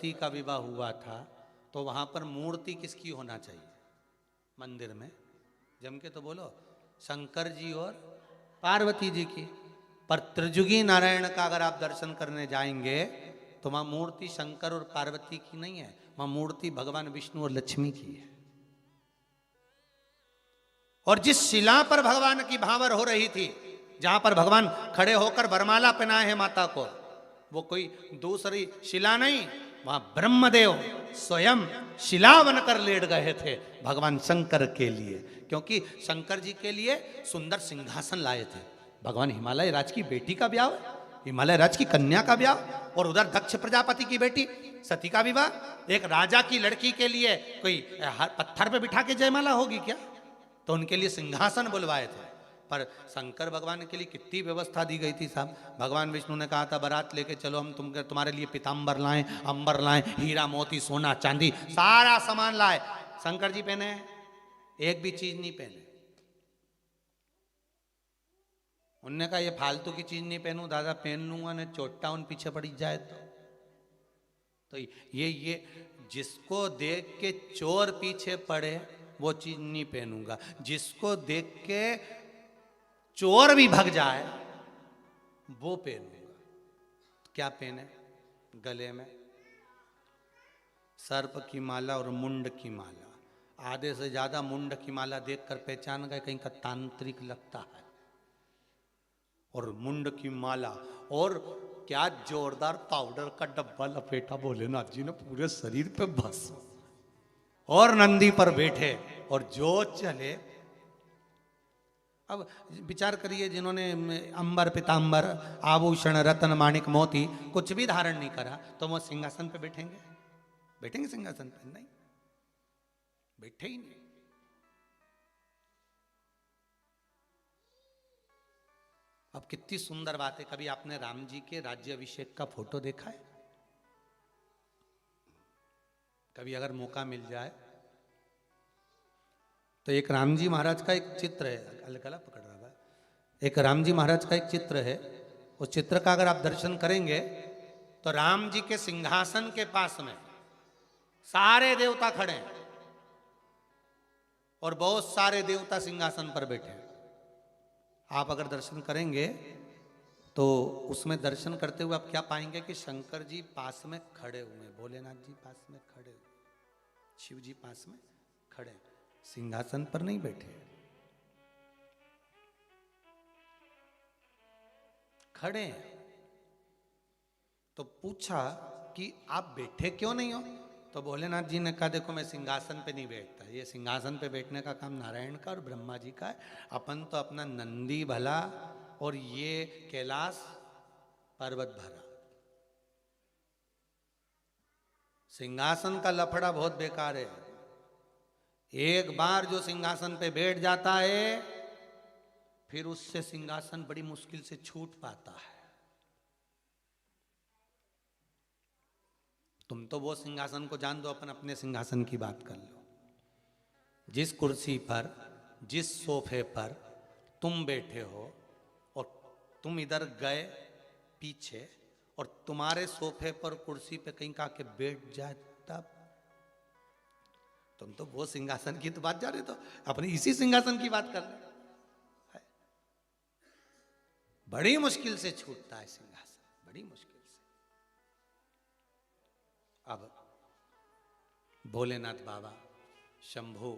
पार्वती का विवाह हुआ था तो वहां पर मूर्ति किसकी होना चाहिए मंदिर में? जम के तो बोलो, शंकर जी और पार्वती जी की। पर त्रिजुगी नारायण का अगर आप दर्शन करने जाएंगे तो वहां मूर्ति शंकर और पार्वती की नहीं है, वहां मूर्ति भगवान विष्णु और लक्ष्मी की है। और जिस शिला पर भगवान की भांवर हो रही थी, जहां पर भगवान खड़े होकर वरमाला पहनाए हैं माता को, वो कोई दूसरी शिला नहीं, वहां ब्रह्मदेव स्वयं शिला बनकर लेट गए थे भगवान शंकर के लिए। क्योंकि शंकर जी के लिए सुंदर सिंहासन लाए थे। भगवान हिमालय राज की बेटी का ब्याह, हिमालय राज की कन्या का ब्याह, और उधर दक्ष प्रजापति की बेटी सती का विवाह। एक राजा की लड़की के लिए कोई पत्थर पे बिठा के जयमाला होगी क्या? तो उनके लिए सिंहासन बुलवाए थे। पर शंकर भगवान के लिए कितनी व्यवस्था दी गई थी साहब। भगवान विष्णु ने कहा था बारात लेके चलो, हम तुम्हारे लिए पीताम्बर लाएं, अंबर लाएं, हीरा मोती सोना चांदी सारा सामान लाए। शंकर जी पहने एक भी चीज नहीं पहने। उनने कहा ये फालतू की चीज नहीं पहनूं दादा, पहन लूंगा ना चोटा उन पीछे पड़ी जाए तो ये जिसको देख के चोर पीछे पड़े वो चीज नहीं पहनूंगा, जिसको देख के चोर भी भाग जाए वो पहनूंगा। क्या पहने? गले में सर्प की माला और मुंड की माला। आधे से ज्यादा मुंड की माला देखकर पहचान गए कहीं का तांत्रिक लगता है। और मुंड की माला, और क्या जोरदार पाउडर का डब्बा लपेटा भोलेनाथ जी ने पूरे शरीर पे बस, और नंदी पर बैठे और जो चले। अब विचार करिए, जिन्होंने अंबर पीतांबर आभूषण रतन माणिक मोती कुछ भी धारण नहीं करा तो वो सिंहासन पे बैठेंगे? बैठेंगे सिंहासन पे? नहीं, बैठे ही नहीं। अब कितनी सुंदर बात है, कभी आपने राम जी के राज्याभिषेक का फोटो देखा है? कभी अगर मौका मिल जाए तो एक राम जी महाराज का एक चित्र है, गला पकड़ रहा है, एक राम जी महाराज का एक चित्र है। उस चित्र का अगर आप दर्शन करेंगे तो राम जी के सिंहासन के पास में सारे देवता खड़े हैं और बहुत सारे देवता सिंहासन पर बैठे हैं। आप अगर दर्शन करेंगे तो उसमें दर्शन करते हुए आप क्या पाएंगे कि शंकर जी पास में खड़े हुए, भोलेनाथ जी पास में खड़े हुए, शिव जी पास में खड़े, सिंहासन पर नहीं बैठे, खड़े हैं। तो पूछा कि आप बैठे क्यों नहीं हो? तो भोलेनाथ जी ने कहा देखो मैं सिंहासन पे नहीं बैठता, ये सिंहासन पे बैठने का काम नारायण का और ब्रह्मा जी का है। अपन तो अपना नंदी भला और ये कैलाश पर्वत भरा। सिंहासन का लफड़ा बहुत बेकार है। एक बार जो सिंहासन पे बैठ जाता है फिर उससे सिंहासन बड़ी मुश्किल से छूट पाता है। तुम तो वो सिंहासन को जान दो, अपन अपने सिंहासन की बात कर लो। जिस कुर्सी पर, जिस सोफे पर तुम बैठे हो और तुम इधर गए पीछे और तुम्हारे सोफे पर कुर्सी पे कहीं का के बैठ जाए तब, तुम तो वो सिंहासन की तो बात जा रहे, तो अपने इसी सिंहासन की बात कर रहे। बड़ी मुश्किल से छूटता है सिंहासन, बड़ी मुश्किल से। अब भोलेनाथ बाबा शंभू